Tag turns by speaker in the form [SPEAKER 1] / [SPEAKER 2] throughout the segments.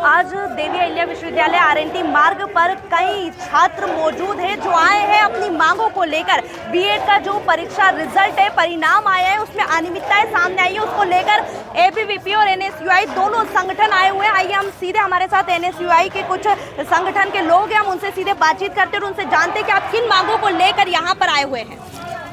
[SPEAKER 1] आज देवी अहिल्या विश्वविद्यालय आरएनटी मार्ग पर कई छात्र मौजूद हैं जो आए हैं अपनी मांगों को लेकर। बीएड का जो परीक्षा रिजल्ट है, परिणाम आया है, उसमें अनियमितताएं सामने आई है, उसको लेकर एबीवीपी और एनएसयूआई दोनों संगठन आए हुए हैं। आइए हम सीधे, हमारे साथ एनएसयूआई के कुछ संगठन के लोग हैं, हम उनसे सीधे बातचीत करते हैं और उनसे जानते हैं कि आप किन मांगों को लेकर यहाँ पर आए हुए हैं।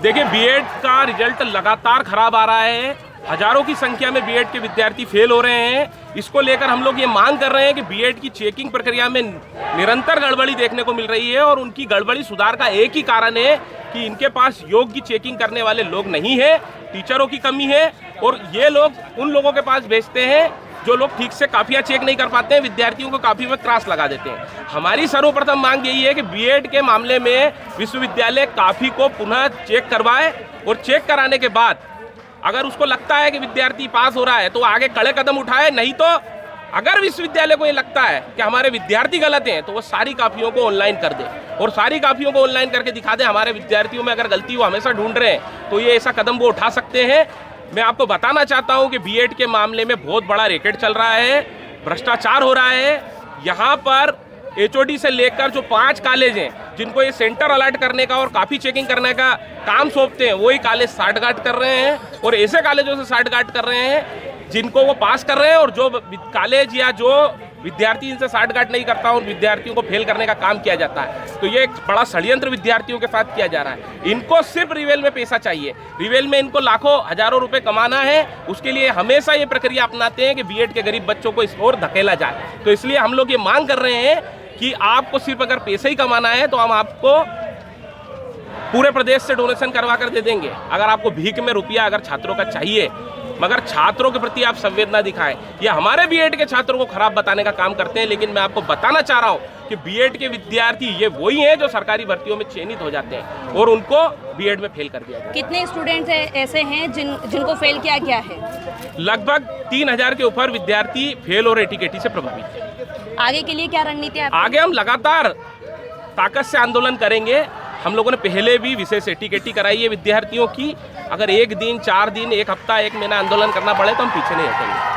[SPEAKER 2] देखिए, बीएड का रिजल्ट लगातार खराब आ रहा है। हजारों की संख्या में बीएड के विद्यार्थी फेल हो रहे हैं। इसको लेकर हम लोग ये मांग कर रहे हैं कि बीएड की चेकिंग प्रक्रिया में निरंतर गड़बड़ी देखने को मिल रही है और उनकी गड़बड़ी सुधार का एक ही कारण है कि इनके पास योग्य चेकिंग करने वाले लोग नहीं है, टीचरों की कमी है और ये लोग उन लोगों के पास भेजते हैं जो लोग ठीक से काफिया चेक नहीं कर पाते हैं, विद्यार्थियों को काफी में क्रॉस लगा देते हैं। हमारी सर्वप्रथम मांग यही है कि बीएड के मामले में विश्वविद्यालय काफी को पुनः चेक करवाए और चेक कराने के बाद अगर उसको लगता है कि विद्यार्थी पास हो रहा है तो आगे कड़े कदम उठाए, नहीं तो अगर विश्वविद्यालय को ये लगता है कि हमारे विद्यार्थी गलत हैं तो वो सारी कापियों को ऑनलाइन कर दे और सारी कापियों को ऑनलाइन करके दिखा दे। हमारे विद्यार्थियों में अगर गलती वो हमेशा ढूंढ रहे हैं तो ये ऐसा कदम वो उठा सकते हैं। मैं आपको बताना चाहता हूं कि बीएड के मामले में बहुत बड़ा रैकेट चल रहा है, भ्रष्टाचार हो रहा है। यहाँ पर एचओडी से लेकर जो 5 कॉलेज हैं जिनको ये सेंटर अलर्ट करने का और काफ़ी चेकिंग करने का काम सौंपते हैं, वही कॉलेज साठगांठ कर रहे हैं और ऐसे कॉलेजों से साठगांठ कर रहे हैं जिनको वो पास कर रहे हैं और जो कॉलेज या जो विद्यार्थी इनसे साठगांठ नहीं करता उन विद्यार्थियों को फेल करने का काम किया जाता है। तो ये एक बड़ा षड्यंत्र विद्यार्थियों के साथ किया जा रहा है। इनको सिर्फ रिवेल में पैसा चाहिए, रिवेल में इनको लाखों हजारों रुपए कमाना है। उसके लिए हमेशा ये प्रक्रिया अपनाते हैं कि बीएड के गरीब बच्चों को इस ओर धकेला जाए। तो इसलिए हम लोग ये मांग कर रहे हैं कि आपको सिर्फ अगर पैसे ही कमाना है तो हम आपको पूरे प्रदेश से डोनेशन करवा कर दे देंगे। अगर आपको भीख में रुपया अगर छात्रों का चाहिए, मगर छात्रों के प्रति आप संवेदना दिखाएं। ये हमारे बीएड के छात्रों को खराब बताने का काम करते हैं, लेकिन मैं आपको बताना चाह रहा हूं कि बीएड के विद्यार्थी ये वही हैं जो सरकारी भर्तियों में चयनित हो जाते हैं और उनको बीएड में फेल कर दिया जाए।
[SPEAKER 1] कितने स्टूडेंट्स ऐसे हैं जिनको फेल किया गया है?
[SPEAKER 2] लगभग 3000 के ऊपर विद्यार्थी फेल और एटीकेटी से प्रभावित है।
[SPEAKER 1] आगे के लिए क्या रणनीति है?
[SPEAKER 2] आगे हम लगातार ताकत से आंदोलन करेंगे। हम लोगों ने पहले भी विशेष एटीकेटी कराई है विद्यार्थियों की। अगर 1 दिन, 4 दिन, 1 हफ्ता, 1 महीना आंदोलन करना पड़े तो हम पीछे नहीं हटेंगे।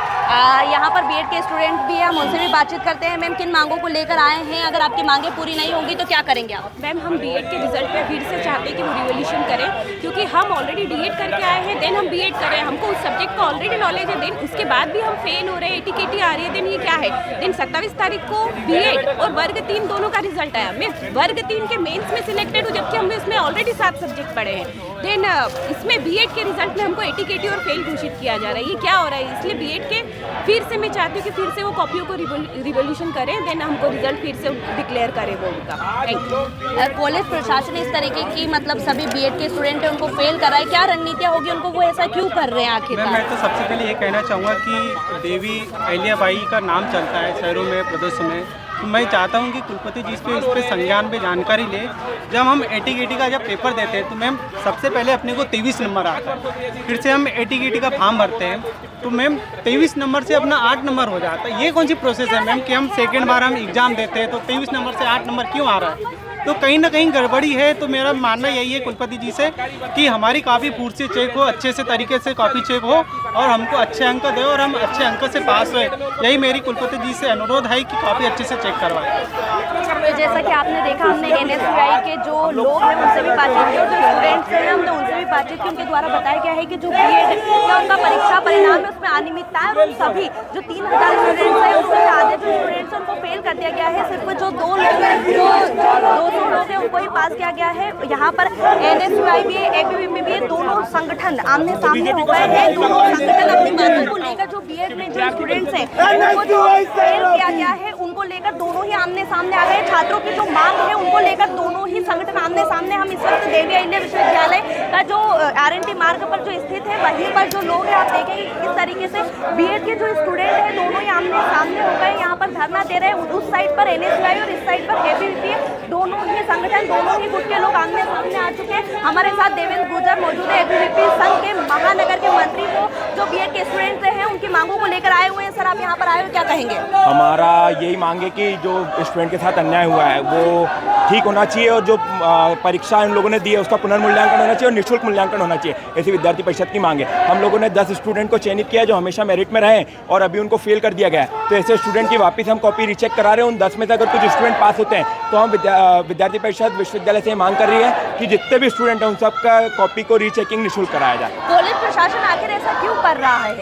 [SPEAKER 1] यहाँ पर बीएड के स्टूडेंट भी हैं, हम उनसे भी बातचीत करते हैं। मैम, किन मांगों को लेकर आए हैं? अगर आपकी मांगें पूरी नहीं होंगी तो क्या करेंगे आप?
[SPEAKER 3] मैम, हम बीएड के रिजल्ट पे फिर से चाहते हैं कि वो रिवोल्यूशन करें, क्योंकि हम ऑलरेडी डीएड करके आए हैं, देन हम बीएड करें, हमको उस सब्जेक्ट का ऑलरेडी नॉलेज है, देन उसके बाद भी हम फेल हो रहे हैं, एटीकेटी आ रही है। देन ये क्या है? देन 27 तारीख को बीएड और वर्ग 3 दोनों का रिजल्ट आया। मैं वर्ग 3 के मेन्स में सिलेक्टेड हूँ, जबकि हमने इसमें ऑलरेडी 7 सब्जेक्ट पढ़े हैं। देन इसमें बीएड के रिजल्ट में हमको एटीकेटी और फेल घोषित किया जा रहा है। ये क्या हो रहा है? इसलिए बीएड के फिर से मैं चाहती हूँ कि फिर से वो कॉपियों को रिवोल्यूशन करें, देन हमको रिजल्ट फिर से डिक्लेयर करें वो उनका। Thank you.
[SPEAKER 1] कॉलेज प्रशासन इस तरीके की, मतलब सभी बीएड के स्टूडेंट हैं उनको फेल कराए, क्या रणनीतियाँ होगी उनको, वो ऐसा क्यों कर रहे हैं आखिर?
[SPEAKER 4] मैं तो सबसे पहले ये कहना चाहूँगा कि देवी अहिल्याबाई का नाम चलता है शहरों में, प्रदेशों में, तो मैं चाहता हूँ कि कुलपति जी इस पर संज्ञान पे जानकारी ले। जब हम एटीकेटी का जब पेपर देते हैं तो मैम सबसे पहले अपने को 23 नंबर आता है, फिर से हम एटीकेटी का फॉर्म भरते हैं तो मैम 23 नंबर से अपना 8 नंबर हो जाता है। ये कौन सी प्रोसेस है मैम कि हम सेकेंड बार हम एग्ज़ाम देते हैं तो 23 नंबर से 8 नंबर क्यों आ रहा है? तो कहीं ना कहीं गड़बड़ी है। तो मेरा मानना यही है कुलपति जी से कि हमारी काफ़ी पूर्व से चेक हो, अच्छे से तरीके से कॉपी चेक हो और हमको अच्छे अंक दे और हम अच्छे अंक से पास हुए। यही मेरी कुलपति जी से अनुरोध है कि काफ़ी अच्छे से चेक करवाएं।
[SPEAKER 1] तो जैसा कि आपने देखा, हमने एनएसयूआई के जो लोग हैं उनसे भी बातचीत की और जो स्टूडेंट्स हैं हमने उनसे भी बातचीत की। उनके द्वारा बताया गया है कि जो बीएड का उनका परीक्षा परिणाम है उसमें अनियमितता है और उन सभी जो 3000 स्टूडेंट्स हैं उसमें से आधे जो स्टूडेंट्स हैं उनको फेल कर दिया गया है। सिर्फ जो 2 लोग हैं उनको ही पास किया गया है। यहाँ पर एनएसयूआई भी है, एबीवीपी भी है, दोनों संगठन आमने सामने हो गए हैं। दोनों संगठन अपनी मांगों को लेकर जो बीएड में जो स्टूडेंट्स हैं उनको जो फेल किया गया है उनको लेकर दोनों ही आमने सामने आ गए। छात्रों की जो मांग है उनको लेकर दोनों ही संगठन आमने सामने। हम इस वक्त देवी अहिल्या विश्वविद्यालय का जो आरएनटी मार्ग पर जो स्थित है वहीं पर जो लोग हैं आप देखेंगे किस तरीके से बीएड के जो स्टूडेंट हैं दोनों ही आमने सामने हो गए, यहाँ पर धरना दे रहे हैं। उस साइड पर एनएसयूआई और इस साइड पर एबीवीपी दोनों ही संगठन, दोनों ही गुट के लोग आमने सामने आ चुके हैं। हमारे साथ देवेंद्र गुर्जर मौजूद है, एबीवीपी संघ के महानगर के मंत्री को जो बीएड के स्टूडेंट हैं उनकी मांगों को लेकर आए हुए हैं। सर, आप यहाँ पर आए हो, क्या कहेंगे?
[SPEAKER 5] हमारा यही मांग है कि जो स्टूडेंट के साथ अन्याय हुआ है वो ठीक होना चाहिए और जो परीक्षा इन लोगों ने दी है उसका पुनर्मूल्यांकन होना चाहिए और निःशुल्क मूल्यांकन होना चाहिए। ऐसी विद्यार्थी परिषद की मांग है। हम लोगों ने 10 स्टूडेंट को चयनित किया जो हमेशा मेरिट में रहे और अभी उनको फेल कर दिया गया है। तो ऐसे स्टूडेंट की वापस हम कॉपी रीचेक करा रहे हैं। उन 10 में से अगर कुछ स्टूडेंट पास होते हैं तो हम विद्यार्थी परिषद विश्वविद्यालय से मांग कर रही है कि जितने भी स्टूडेंट हैं उन सबका कॉपी को रीचेकिंग निःशुल्क कराया जाए।
[SPEAKER 1] कॉलेज प्रशासन आखिर ऐसा क्यों कर रहा है?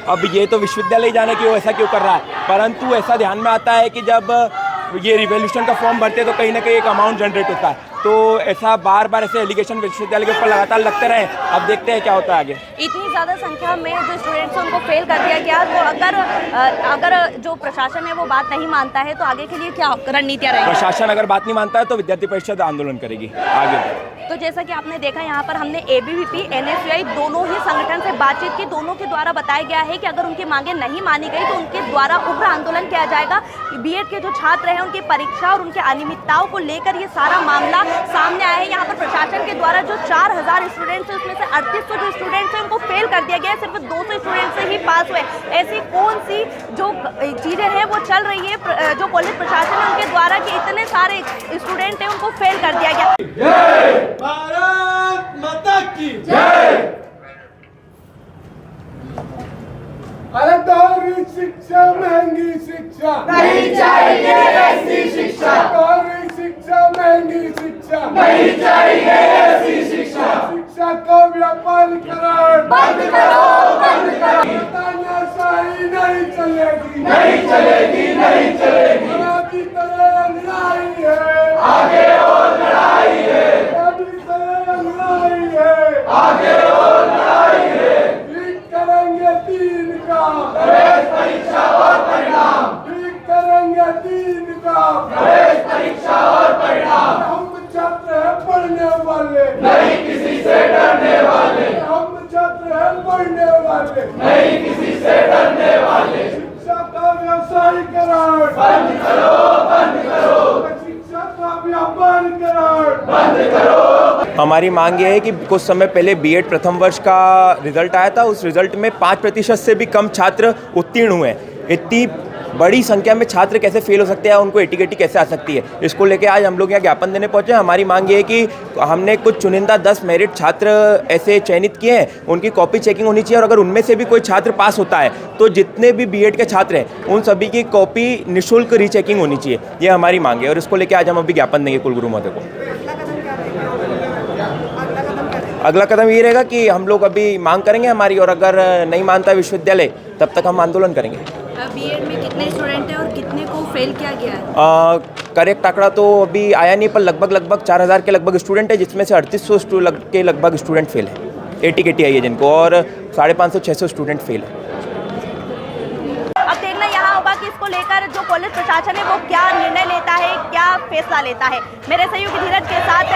[SPEAKER 5] अब ये तो विश्वविद्यालय जाने कि वो ऐसा क्यों कर रहा है, परंतु ऐसा ध्यान में आता है कि जब ये रिवोल्यूशन का फॉर्म भरते तो कहीं ना कहीं एक अमाउंट जनरेट होता है। तो ऐसा बार बार ऐसे एलिगेशन विश्वविद्यालय के ऊपर लगातार लगते रहे। अब देखते हैं क्या होता है आगे।
[SPEAKER 1] इतनी ज़्यादा संख्या में जो स्टूडेंट्स हैं उनको फेल कर दिया गया, तो अगर जो प्रशासन है वो बात नहीं मानता है तो आगे के लिए क्या रणनीतियाँ रहेंगी?
[SPEAKER 5] प्रशासन अगर बात नहीं मानता है तो विद्यार्थी परिषद आंदोलन करेगी आगे।
[SPEAKER 1] तो जैसा कि आपने देखा, यहाँ पर हमने एबीवीपी एनएसयूआई दोनों ही संगठन से बातचीत की। दोनों के द्वारा बताया गया है कि अगर उनकी मांगे नहीं मानी गई तो उनके द्वारा उग्र आंदोलन किया जाएगा। बीएड के जो छात्र हैं उनकी परीक्षा और उनकी अनियमितताओं को लेकर ये सारा मामला सामने आया है। यहाँ पर प्रशासन के द्वारा जो 4000 स्टूडेंट्स हैं उसमें से 3800 जो स्टूडेंट्स हैं उनको फेल कर दिया गया है। सिर्फ 200 स्टूडेंट्स से ही पास हुए। ऐसी कौन सी जो चीज़ें हैं वो चल रही है जो कॉलेज प्रशासन है उनके द्वारा कि इतने सारे स्टूडेंट हैं उनको फेल कर दिया गया।
[SPEAKER 6] भारत माता की जय। अरे दोहरी शिक्षा महंगी शिक्षा नहीं चाहिए, ऐसी शिक्षा दोहरी शिक्षा महंगी शिक्षा नहीं चाहिए, ऐसी शिक्षा शिक्षा को व्यापारीकरण बंद करो, बंद करो। तानाशाही नहीं चलेगी, नहीं चलेगी, नहीं चलेगी। की तरह लड़ाई है, आगे और लड़ाई है, लड़ाई है, आगे और लड़ाई है। ठीक करेंगे तीन का प्रवेश परीक्षा और परिणाम, ठीक करेंगे तीन का प्रवेश परीक्षा और परिणाम। हम छात्र हैं पढ़ने वाले, नहीं किसी से डरने वाले। हम छात्र हैं पढ़ने वाले, नहीं किसी से डरने वाले। शिक्षा का व्यवसायीकरण बंद करो, बंद करो। शिक्षा का व्यापारीकरण बंद करो।
[SPEAKER 5] हमारी मांग ये है कि कुछ समय पहले बीएड प्रथम वर्ष का रिजल्ट आया था। उस रिजल्ट में 5% से भी कम छात्र उत्तीर्ण हुए हैं। इतनी बड़ी संख्या में छात्र कैसे फेल हो सकते हैं, उनको एटीकेटी कैसे आ सकती है, इसको लेके आज हम लोग यहाँ ज्ञापन देने पहुँचे। हमारी मांग ये है कि हमने कुछ चुनिंदा 10 मेरिट छात्र ऐसे चयनित किए हैं, उनकी कॉपी चेकिंग होनी चाहिए और अगर उनमें से भी कोई छात्र पास होता है तो जितने भी बीएड के छात्र हैं उन सभी की कॉपी निःशुल्क रीचेकिंग होनी चाहिए। ये हमारी मांग है और इसको लेकर आज हम अभी ज्ञापन देंगे कुलगुरु महोदय को। अगला कदम ये रहेगा कि हम लोग अभी मांग करेंगे हमारी, और अगर नहीं मानता विश्वविद्यालय तब तक हम आंदोलन करेंगे।
[SPEAKER 1] बीएड में कितने स्टूडेंट हैं और कितने को फेल किया गया है?
[SPEAKER 5] करेक्ट आंकड़ा तो अभी आया नहीं, पर लगभग 4000 के लगभग स्टूडेंट है, जिसमें से 3800 के लगभग स्टूडेंट फेल है, एटीकेटी आई है जिनको, और 550-600 स्टूडेंट फेल है।
[SPEAKER 1] अब देखना यहाँ होगा कि इसको लेकर जो कॉलेज प्रशासन है वो क्या निर्णय लेता है, क्या फैसला लेता है। मेरे सहयोगी धीरज के साथ